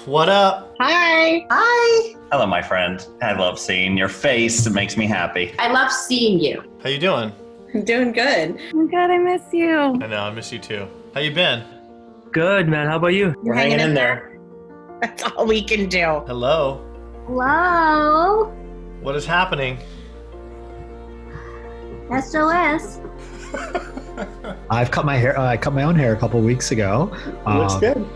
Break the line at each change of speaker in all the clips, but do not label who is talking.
What up?
Hi.
Hi.
Hello, my friend. I love seeing your face. It makes me happy.
I love seeing you.
How you doing?
I'm doing good.
Oh God, I miss you.
I know, I miss you too. How you been?
Good, man. How about you?
We're hanging in there. That's all we can do.
Hello?
Hello.
What is happening?
SOS.
I've cut my hair. I cut my own hair a couple weeks ago.
Looks good.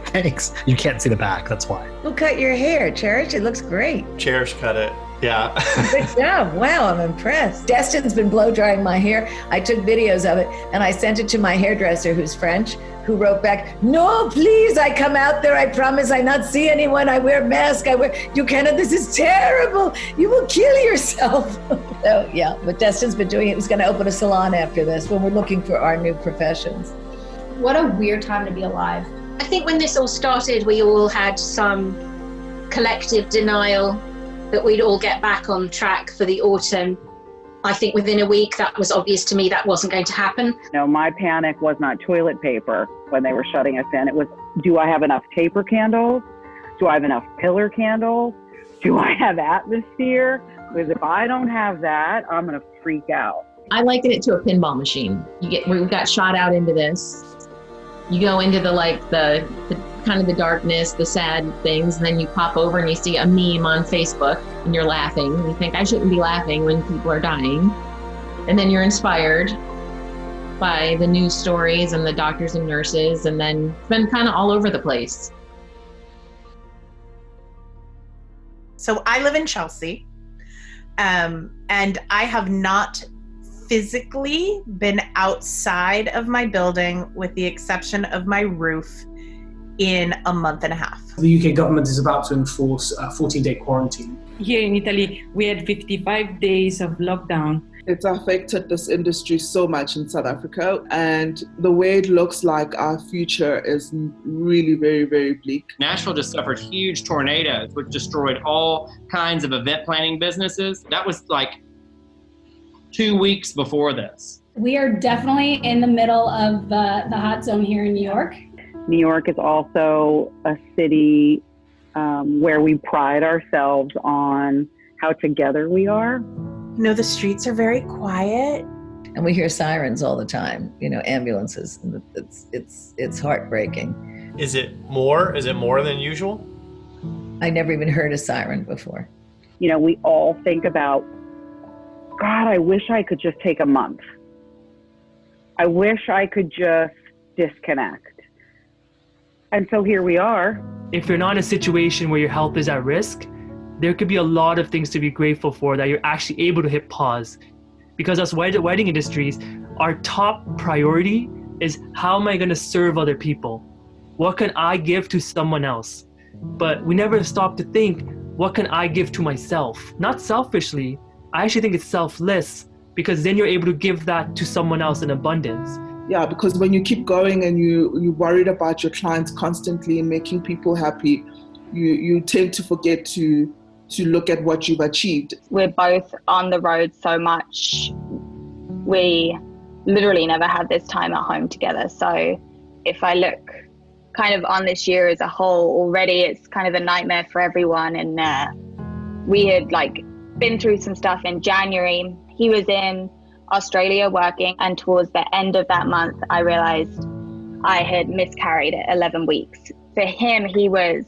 Thanks. You can't see the back. That's why.
Who cut your hair, Cherish? It looks great.
Cherish cut it. Yeah.
Good job. Wow, I'm impressed. Destin's been blow drying my hair. I took videos of it and I sent it to my hairdresser who's French, who wrote back, "No, please, I come out there. I promise I not see anyone. I wear mask. You cannot, this is terrible. You will kill yourself." So yeah, but Destin's been doing it. He's going to open a salon after this when we're looking for our new professions.
What a weird time to be alive.
I think when this all started, we all had some collective denial that we'd all get back on track for the autumn. I think within a week, that was obvious to me that wasn't going to happen.
No, my panic was not toilet paper when they were shutting us in. It was, do I have enough taper candles? Do I have enough pillar candles? Do I have atmosphere? Because if I don't have that, I'm going to freak out.
I liken it to a pinball machine. We got shot out into this. You go into the kind of the darkness, the sad things, and then you pop over and you see a meme on Facebook and you're laughing. And you think, I shouldn't be laughing when people are dying. And then you're inspired by the news stories and the doctors and nurses, and then it's been kind of all over the place.
So I live in Chelsea, and I have not physically been outside of my building with the exception of my roof in a month and a half.
The UK government is about to enforce a 14-day quarantine.
Here in Italy, we had 55 days of lockdown.
It's affected this industry so much in South Africa, and the way it looks like our future is really very, very bleak.
Nashville just suffered huge tornadoes, which destroyed all kinds of event planning businesses. That was like 2 weeks before this.
We are definitely in the middle of the hot zone here in New York.
New York is also a city where we pride ourselves on how together we are.
You know, the streets are very quiet.
And we hear sirens all the time, ambulances. And it's heartbreaking.
Is it more? Is it more than usual?
I never even heard a siren before.
We all think about, God, I wish I could just take a month. I wish I could just disconnect. And so here we are.
If you're not in a situation where your health is at risk, there could be a lot of things to be grateful for that you're actually able to hit pause. Because as wedding industries, our top priority is how am I going to serve other people? What can I give to someone else? But we never stop to think, what can I give to myself? Not selfishly. I actually think it's selfless, because then you're able to give that to someone else in abundance.
Yeah, because when you keep going and you're worried about your clients constantly and making people happy, you tend to forget to look at what you've achieved.
We're both on the road so much. We literally never had this time at home together. So if I look kind of on this year as a whole, already it's kind of a nightmare for everyone. And we had been through some stuff in January. He was in Australia working, and towards the end of that month, I realized I had miscarried at 11 weeks. For him, he was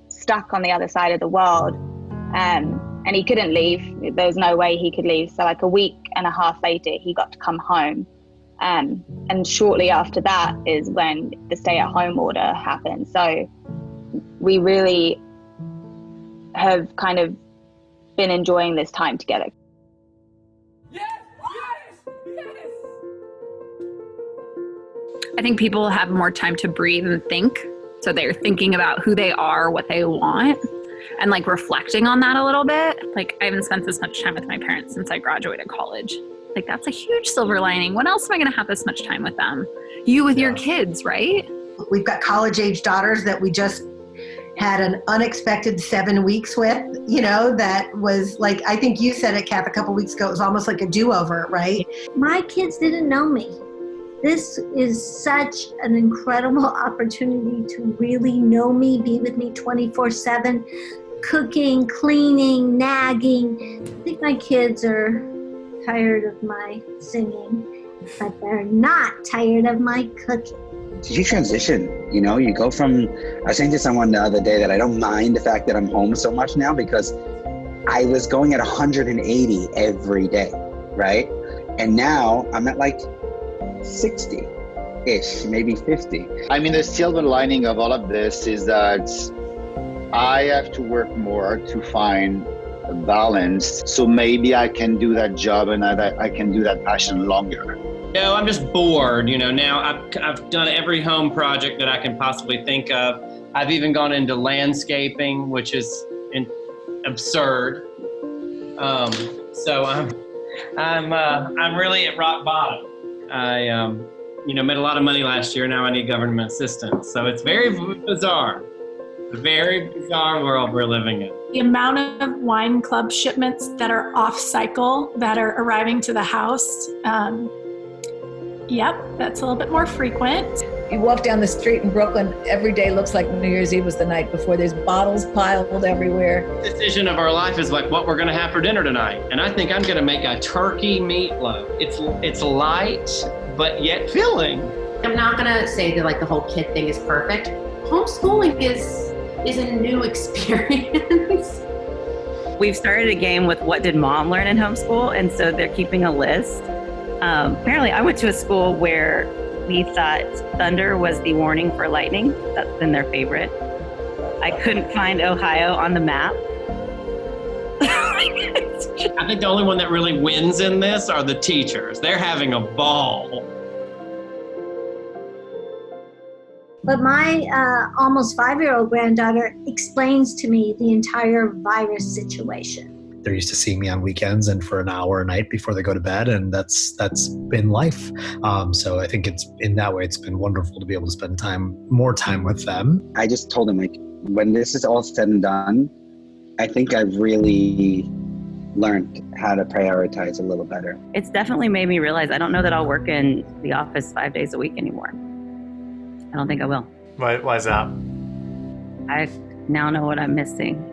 stuck on the other side of the world, and he couldn't leave. There was no way he could leave. So a week and a half later, he got to come home. And shortly after that is when the stay-at-home order happened. So we really have kind of been enjoying this time together.
I think people have more time to breathe and think. So they're thinking about who they are, what they want, and reflecting on that a little bit. I haven't spent this much time with my parents since I graduated college. That's a huge silver lining. When else am I going to have this much time with them? You with your kids, right?
We've got college-age daughters that we just had an unexpected 7 weeks with, that was I think you said it, Kath, a couple weeks ago, it was almost like a do-over, right?
My kids didn't know me.
This is such an incredible opportunity to really know me, be with me 24/7, cooking, cleaning, nagging. I think my kids are tired of my singing, but they're not tired of my cooking.
You transition, you know, you go from, I was saying to someone the other day that I don't mind the fact that I'm home so much now because I was going at 180 every day, right? And now I'm at like 60-ish, maybe 50.
I mean, the silver lining of all of this is that I have to work more to find a balance. So maybe I can do that job and I can do that passion longer.
No, I'm just bored. You know, now I've done every home project that I can possibly think of. I've even gone into landscaping, which is absurd. So I'm really at rock bottom. I made a lot of money last year. Now I need government assistance. So it's very bizarre. A very bizarre world we're living in.
The amount of wine club shipments that are off cycle that are arriving to the house, yep, that's a little bit more frequent.
You walk down the street in Brooklyn, every day looks like New Year's Eve was the night before. There's bottles piled everywhere.
The decision of our life is like what we're gonna have for dinner tonight. And I think I'm gonna make a turkey meatloaf. It's light, but yet filling.
I'm not gonna say that like the whole kid thing is perfect. Homeschooling is a new experience.
We've started a game with what did mom learn in homeschool, and so they're keeping a list. Apparently I went to a school where we thought thunder was the warning for lightning. That's been their favorite. I couldn't find Ohio on the map.
I think the only one that really wins in this are the teachers. They're having a ball.
But my almost 5-year-old granddaughter explains to me the entire virus situation.
They're used to seeing me on weekends and for an hour a night before they go to bed, and that's been life. So I think it's in that way, it's been wonderful to be able to spend more time with them.
I just told them, like, when this is all said and done, I think I've really learned how to prioritize a little better.
It's definitely made me realize I don't know that I'll work in the office 5 days a week anymore. I don't think I will.
Why is that?
I now know what I'm missing.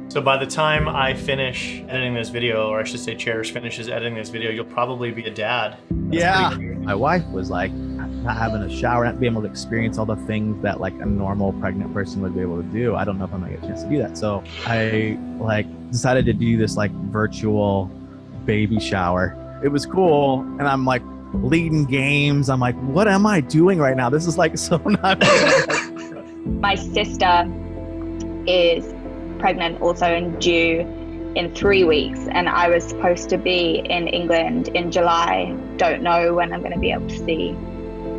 So by the time I finish editing this video, or I should say Cherish finishes editing this video, you'll probably be a dad.
Yeah. My wife was like not having a shower, not being able to experience all the things that like a normal pregnant person would be able to do. I don't know if I'm gonna get a chance to do that. So I decided to do this virtual baby shower. It was cool. And I'm leading games. I'm like, what am I doing right now? This is so not.
My sister is pregnant also and due in 3 weeks, and I was supposed to be in England in July. Don't know when I'm going to be able to see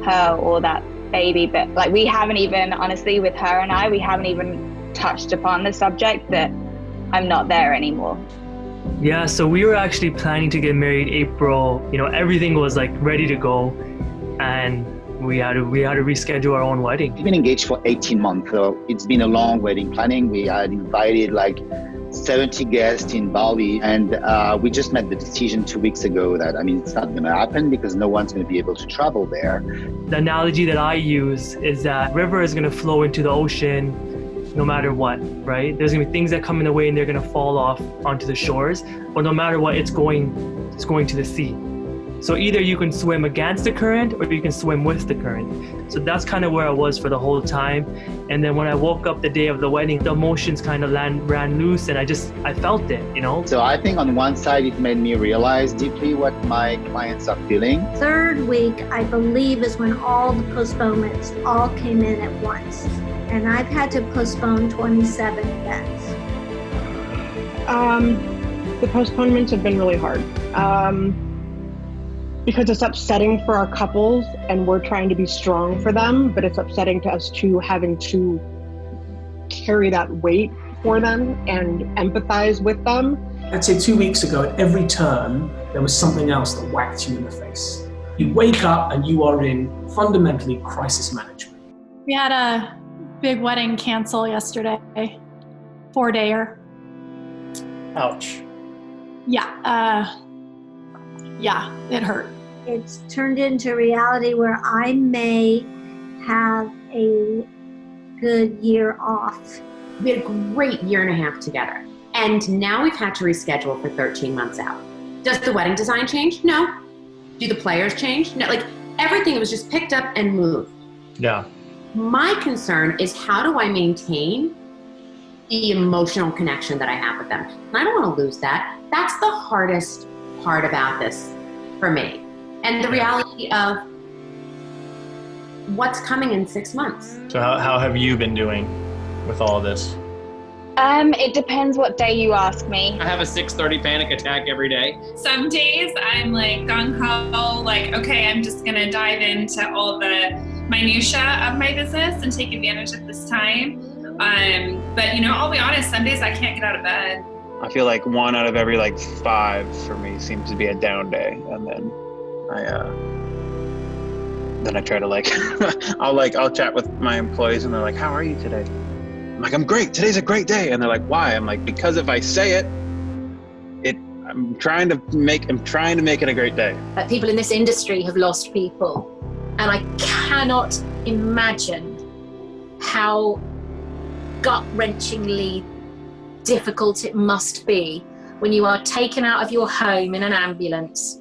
her or that baby, but we haven't even, honestly, with her and I, we haven't even touched upon the subject that I'm not there anymore.
Yeah, so we were actually planning to get married April. Everything was ready to go, and we had to reschedule our own wedding.
We've been engaged for 18 months, so it's been a long wedding planning. We had invited 70 guests in Bali, and we just made the decision 2 weeks ago that, it's not going to happen because no one's going to be able to travel there.
The analogy that I use is that river is going to flow into the ocean no matter what, right? There's going to be things that come in the way and they're going to fall off onto the shores, but no matter what, it's going to the sea. So either you can swim against the current or you can swim with the current. So that's kind of where I was for the whole time. And then when I woke up the day of the wedding, the emotions kind of ran loose, and I felt it,
So I think on one side, it made me realize deeply what my clients are feeling.
3rd week, I believe, is when all the postponements all came in at once. And I've had to postpone 27 events.
The postponements have been really hard. Because it's upsetting for our couples and we're trying to be strong for them, but it's upsetting to us too, having to carry that weight for them and empathize with them.
I'd say 2 weeks ago, at every turn, there was something else that whacked you in the face. You wake up and you are in fundamentally crisis management.
We had a big wedding cancel yesterday, 4-dayer.
Ouch.
Yeah, it hurt.
it's turned into reality where I may have a good year off.
We had a great year and a half together. And now we've had to reschedule for 13 months out. Does the wedding design change? No. Do the players change? No. Like, everything was just picked up and moved.
Yeah.
My concern is, how do I maintain the emotional connection that I have with them? And I don't want to lose that. That's the hardest part about this for me. And the reality of what's coming in 6 months.
So how have you been doing with all of this?
It depends what day you ask me.
I have a 6:30 panic attack every day.
Some days I'm like gung-ho, like, okay, I'm just gonna dive into all the minutia of my business and take advantage of this time. But you know, I'll be honest, some days I can't get out of bed.
I feel like 1 out of every 5 for me seems to be a down day, and then I try to I'll chat with my employees and they're like, "How are you today?" I'm like, "I'm great. Today's a great day." And they're like, "Why?" I'm like, "Because if I say it, I'm trying to make it a great day."
People in this industry have lost people, and I cannot imagine how gut-wrenchingly difficult it must be when you are taken out of your home in an ambulance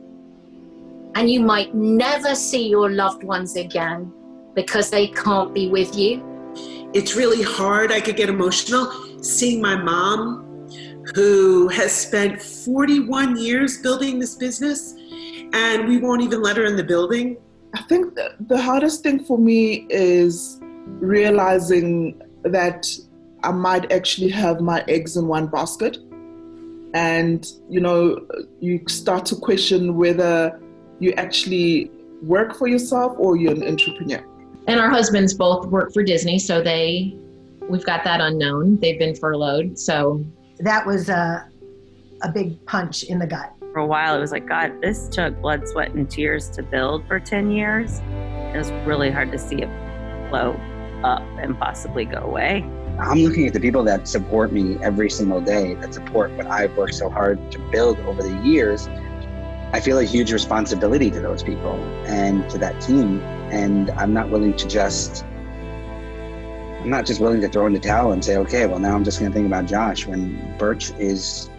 and you might never see your loved ones again because they can't be with you.
It's really hard. I could get emotional seeing my mom, who has spent 41 years building this business, and we won't even let her in the building.
I think the hardest thing for me is realizing that I might actually have my eggs in one basket. And, you start to question whether you actually work for yourself or you're an entrepreneur.
And our husbands both work for Disney, so we've got that unknown. They've been furloughed, so.
That was a big punch in the gut.
For a while, it was like, God, this took blood, sweat, and tears to build for 10 years. It was really hard to see it blow up and possibly go away.
I'm looking at the people that support me every single day, that support what I've worked so hard to build over the years. I feel a huge responsibility to those people and to that team. And I'm not just willing to throw in the towel and say, okay, well, now I'm just going to think about Josh, when Birch is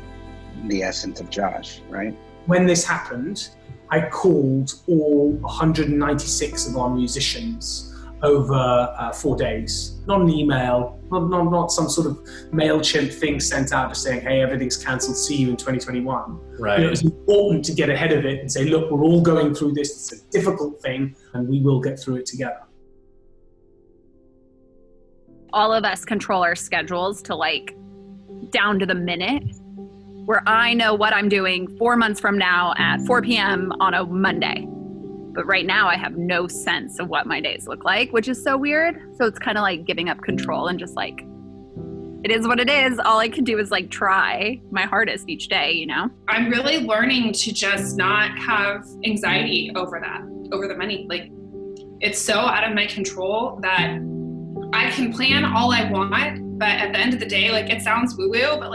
the essence of Josh, right?
When this happened, I called all 196 of our musicians over 4 days. Not an email, not some sort of MailChimp thing sent out just saying, hey, everything's cancelled, see you in 2021.
Right.
It was important to get ahead of it and say, look, we're all going through this. It's a difficult thing, and we will get through it together.
All of us control our schedules to down to the minute, where I know what I'm doing 4 months from now at 4 p.m. on a Monday. But right now I have no sense of what my days look like, which is so weird. So it's kind of like giving up control and just it is what it is. All I can do is try my hardest each day,
I'm really learning to just not have anxiety over the money. It's so out of my control that I can plan all I want, but at the end of the day, it sounds woo-woo, but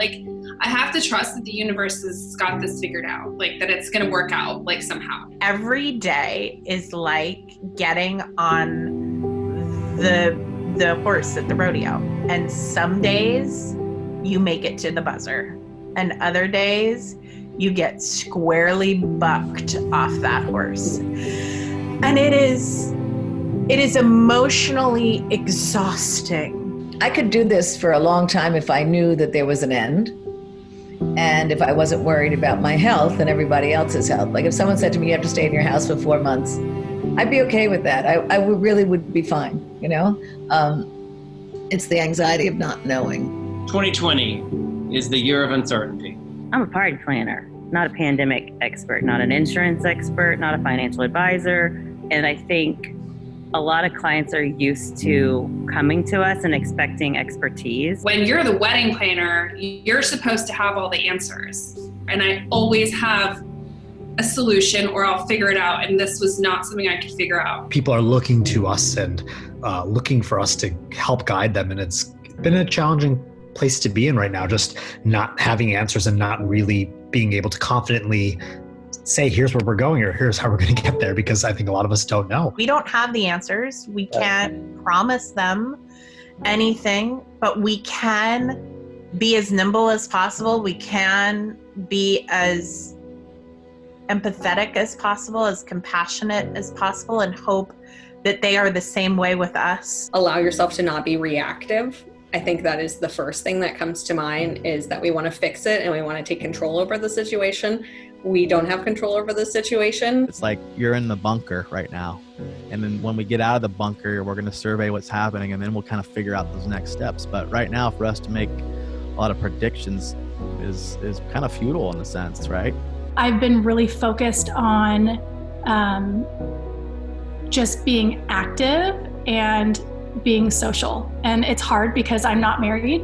I have to trust that the universe has got this figured out, that it's going to work out somehow.
Every day is like getting on the horse at the rodeo. And some days you make it to the buzzer, and other days you get squarely bucked off that horse. And it is emotionally exhausting.
I could do this for a long time if I knew that there was an end. And if I wasn't worried about my health and everybody else's health. If someone said to me, you have to stay in your house for 4 months, I'd be okay with that. I really would be fine, It's the anxiety of not knowing.
2020 is the year of uncertainty.
I'm a party planner, not a pandemic expert, not an insurance expert, not a financial advisor. And I think a lot of clients are used to coming to us and expecting expertise.
When you're the wedding planner, you're supposed to have all the answers. And I always have a solution, or I'll figure it out. And this was not something I could figure out.
People are looking to us and looking for us to help guide them. And it's been a challenging place to be in right now, just not having answers and not really being able to confidently just say, here's where we're going, or here's how we're going to get there, because I think a lot of us don't know.
We don't have the answers. We can't promise them anything, but we can be as nimble as possible. We can be as empathetic as possible, as compassionate as possible, and hope that they are the same way with us.
Allow yourself to not be reactive. I think that is the first thing that comes to mind, is that we want to fix it and we want to take control over the situation. We don't have control over the situation.
It's like you're in the bunker right now. And then when we get out of the bunker, we're going to survey what's happening, and then we'll kind of figure out those next steps. But right now, for us to make a lot of predictions is kind of futile in a sense, right?
I've been really focused on just being active and being social. And it's hard because I'm not married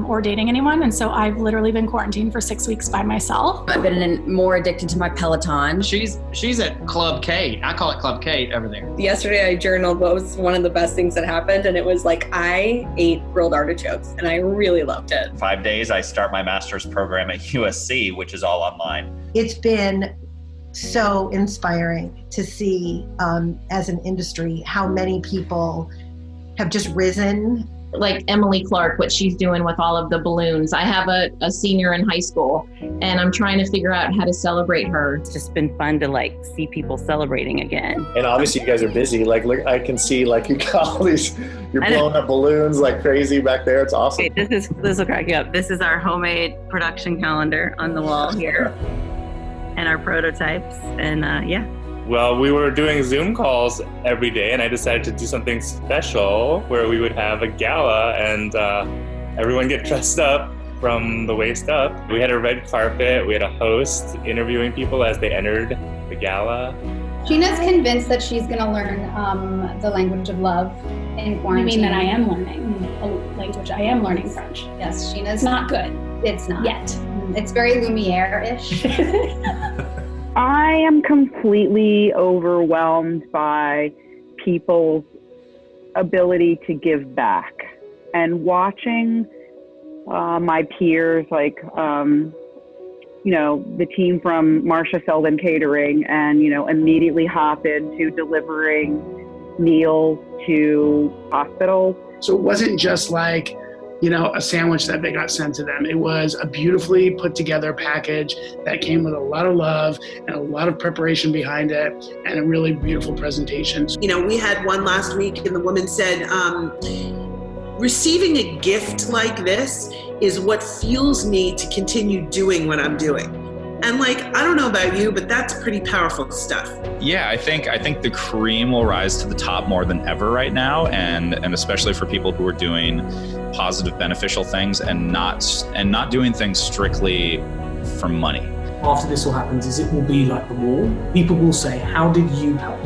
or dating anyone. And so I've literally been quarantined for 6 weeks by myself.
I've been more addicted to my Peloton.
She's at Club Kate. I call it Club Kate over there.
Yesterday I journaled what was one of the best things that happened, and it was like I ate grilled artichokes and I really loved it.
5 days I start my master's program at USC, which is all online.
It's been so inspiring to see as an industry how many people have just risen.
Like Emily Clark, what she's doing with all of the balloons. I have a senior in high school, and I'm trying to figure out how to celebrate her.
It's just been fun to like see people celebrating again.
And obviously you guys are busy. Like, look, I can see like you got all these, you're blowing up balloons like crazy back there. It's awesome.
Wait, this will crack you up. This is our homemade production calendar on the wall here, and our prototypes, and yeah.
Well, we were doing Zoom calls every day, and I decided to do something special where we would have a gala and everyone get dressed up from the waist up. We had a red carpet, we had a host interviewing people as they entered the gala.
Gina's convinced that she's going to learn the language of love in quarantine.
You mean that I am learning a language? I am learning French.
Yes, Gina's
not good.
It's not.
Yet.
It's very Lumiere-ish.
I am completely overwhelmed by people's ability to give back, and watching my peers, like, the team from Marsha Selden Catering, and, immediately hop into delivering meals to hospitals.
So it wasn't just like, a sandwich that they got sent to them. It was a beautifully put together package that came with a lot of love and a lot of preparation behind it, and a really beautiful presentation.
We had one last week, and the woman said, receiving a gift like this is what fuels me to continue doing what I'm doing. And I don't know about you, but that's pretty powerful stuff.
Yeah, I think the cream will rise to the top more than ever right now, and especially for people who are doing positive, beneficial things and not doing things strictly for money.
After this all happens, it will be like the wall. People will say, how did you help?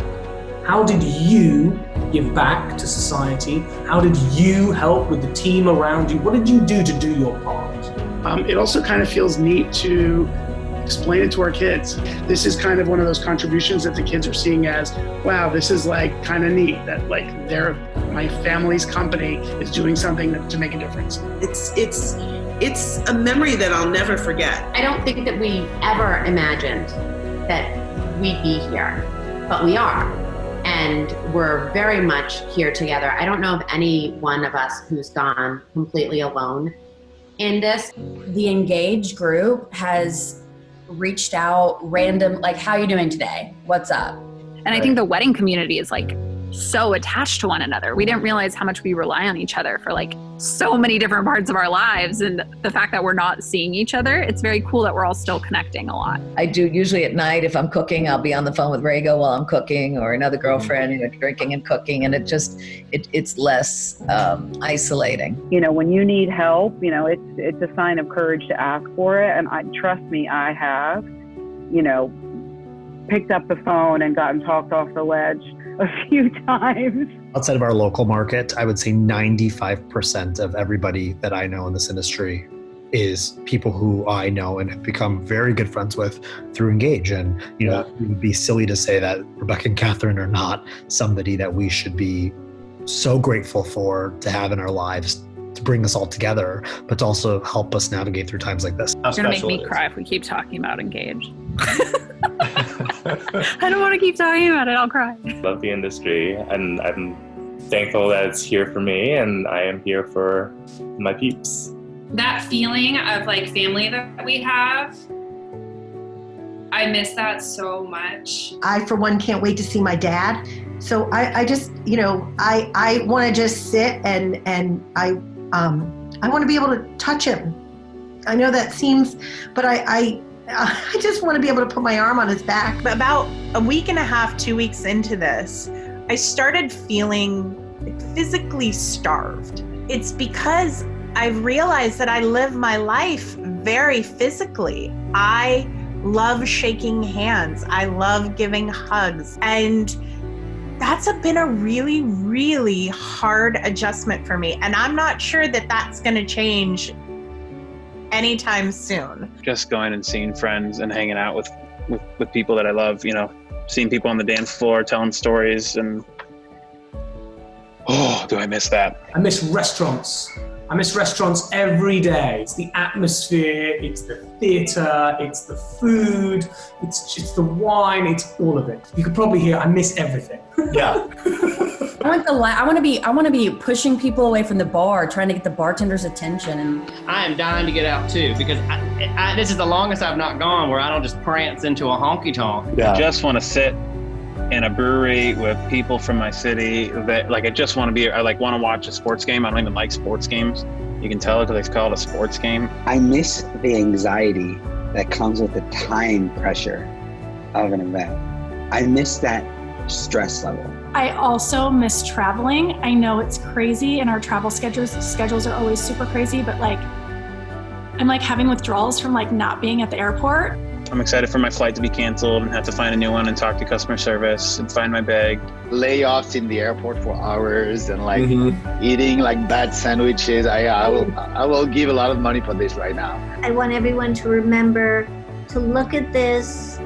How did you give back to society? How did you help with the team around you? What did you do to do your part?
It also kind of feels neat to explain it to our kids. This is kind of one of those contributions that the kids are seeing as, wow, this is kind of neat that my family's company is doing something to make a difference.
It's a memory that I'll never forget.
I don't think that we ever imagined that we'd be here, but we are. And we're very much here together. I don't know of any one of us who's gone completely alone in this.
The Engage group has reached out random, how are you doing today? What's up?
And I think the wedding community is so attached to one another. We didn't realize how much we rely on each other for so many different parts of our lives. And the fact that we're not seeing each other, it's very cool that we're all still connecting a lot.
I do usually at night, if I'm cooking, I'll be on the phone with Rago while I'm cooking, or another girlfriend, drinking and cooking. And it's less isolating.
When you need help, it's a sign of courage to ask for it. And trust me, I have, picked up the phone and gotten talked off the ledge a few times.
Outside of our local market, I would say 95% of everybody that I know in this industry is people who I know and have become very good friends with through Engage. And, it would be silly to say that Rebecca and Catherine are not somebody that we should be so grateful for to have in our lives, to bring us all together, but to also help us navigate through times like this.
It's going to make me cry if we keep talking about Engage. I don't want to keep talking about it. I'll cry.
Love the industry, and I'm thankful that it's here for me, and I am here for my peeps.
That feeling of like family that we have, I miss that so much.
I, for one, can't wait to see my dad. So I just, I want to just sit and I want to be able to touch him. I know that seems, but I just want to be able to put my arm on his back.
About a week and a half, 2 weeks into this, I started feeling physically starved. It's because I've realized that I live my life very physically. I love shaking hands. I love giving hugs. And that's been a really, really hard adjustment for me. And I'm not sure that that's going to change anytime soon.
Just going and seeing friends and hanging out with people that I love, seeing people on the dance floor, telling stories, and oh, do I miss that.
I miss restaurants. I miss restaurants every day. It's the atmosphere, it's the theatre, it's the food, it's just the wine, it's all of it. You could probably hear I miss everything.
Yeah.
I want to be pushing people away from the bar, trying to get the bartender's attention. And
I am dying to get out too, because this is the longest I've not gone where I don't just prance into a honky tonk.
I just want to sit in a brewery with people from my city that I just want to be, I want to watch a sports game. I don't even like sports games. You can tell because it's called a sports game.
I miss the anxiety that comes with the time pressure of an event. I miss that stress level.
I also miss traveling. I know it's crazy and our travel schedules are always super crazy, but I'm having withdrawals from not being at the airport.
I'm excited for my flight to be canceled and have to find a new one and talk to customer service and find my bag.
Layoffs in the airport for hours and eating bad sandwiches. I will give a lot of money for this right now.
I want everyone to remember to look at this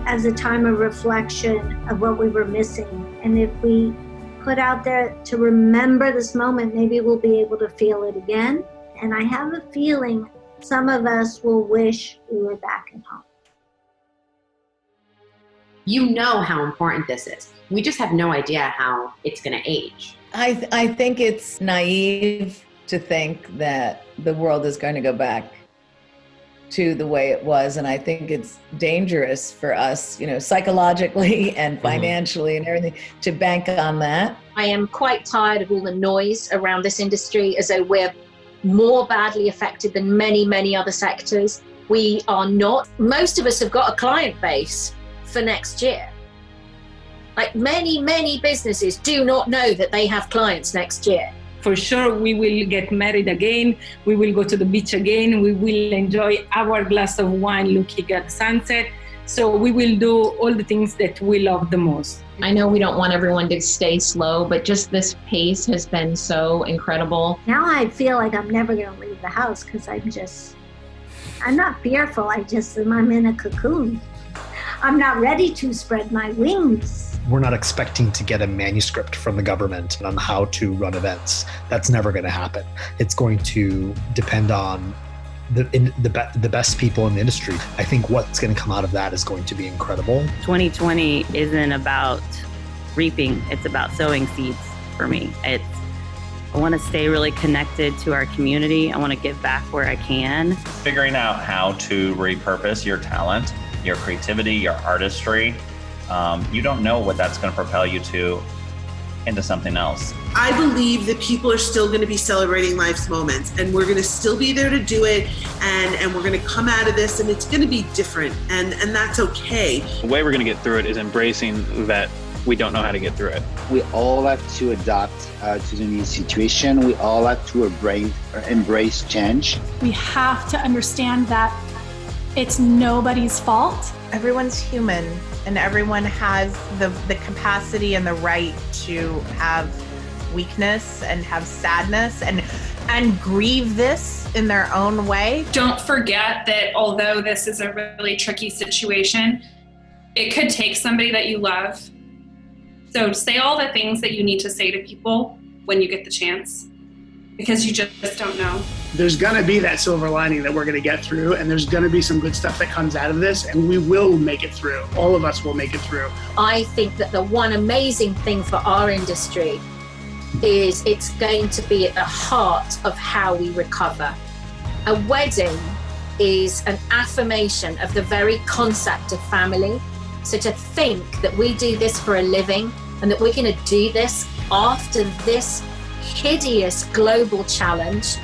as a time of reflection of what we were missing. And if we put out there to remember this moment, maybe we'll be able to feel it again. And I have a feeling some of us will wish we were back at home.
You know how important this is. We just have no idea how it's going to age.
I think it's naive to think that the world is going to go back to the way it was. And I think it's dangerous for us, psychologically and financially and everything to bank on that.
I am quite tired of all the noise around this industry as though we're more badly affected than many, many other sectors. We are not. Most of us have got a client base for next year. Many, many businesses do not know that they have clients next year.
For sure, we will get married again. We will go to the beach again. We will enjoy our glass of wine looking at the sunset. So we will do all the things that we love the most.
I know we don't want everyone to stay slow, but just this pace has been so incredible.
Now I feel like I'm never going to leave the house because I'm not fearful. I'm in a cocoon. I'm not ready to spread my wings.
We're not expecting to get a manuscript from the government on how to run events. That's never going to happen. It's going to depend on the best people in the industry. I think what's going to come out of that is going to be incredible.
2020 isn't about reaping, it's about sowing seeds for me. I want to stay really connected to our community. I want to give back where I can.
Figuring out how to repurpose your talent, your creativity, your artistry. You don't know what that's going to propel you into something else.
I believe that people are still going to be celebrating life's moments, and we're going to still be there to do it, and we're going to come out of this, and it's going to be different, and that's okay.
The way we're going to get through it is embracing that we don't know how to get through it.
We all have to adapt to the new situation. We all have to embrace change.
We have to understand that it's nobody's fault.
Everyone's human, and everyone has the capacity and the right to have weakness and have sadness and grieve this in their own way.
Don't forget that although this is a really tricky situation, it could take somebody that you love. So say all the things that you need to say to people when you get the chance, because you just don't know.
there's gonna be that silver lining that we're gonna get through, and there's gonna be some good stuff that comes out of this, and we will make it through. All of us will make it through.
I think that the one amazing thing for our industry is it's going to be at the heart of how we recover. A wedding is an affirmation of the very concept of family. So to think that we do this for a living and that we're going to do this after this hideous global challenge,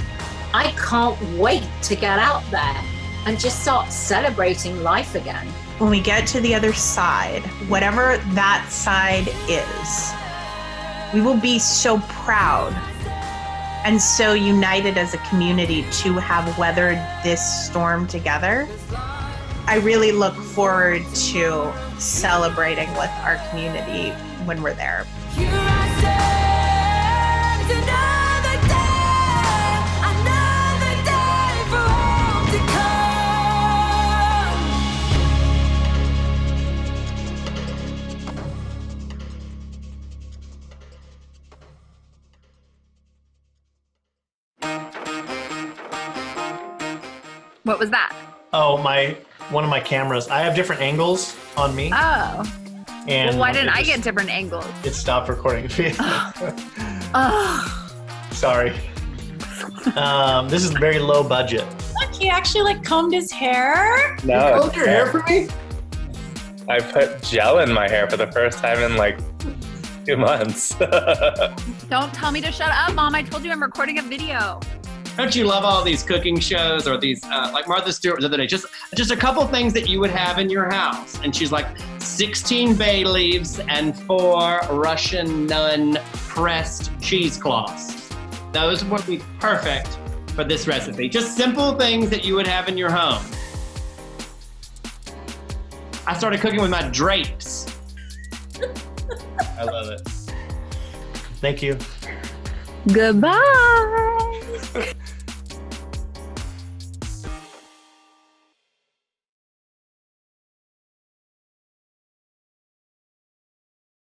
I can't wait to get out there and just start celebrating life again.
When we get to the other side, whatever that side is, we will be so proud and so united as a community to have weathered this storm together. I really look forward to celebrating with our community when we're there.
What was that?
Oh, one of my cameras. I have different angles on me.
Oh.
And
well, why didn't I get different angles?
It stopped recording.
Oh.
Sorry. This is very low budget.
Look, he actually combed his hair.
No.
You combed your hair for me?
I put gel in my hair for the first time in 2 months.
Don't tell me to shut up, Mom. I told you I'm recording a video.
Don't you love all these cooking shows or these, like Martha Stewart was the other day, just a couple things that you would have in your house. And she's like, 16 bay leaves and 4 Russian nun pressed cheesecloths. Those would be perfect for this recipe. Just simple things that you would have in your home. I started cooking with my drapes.
I love it.
Thank you.
Goodbye.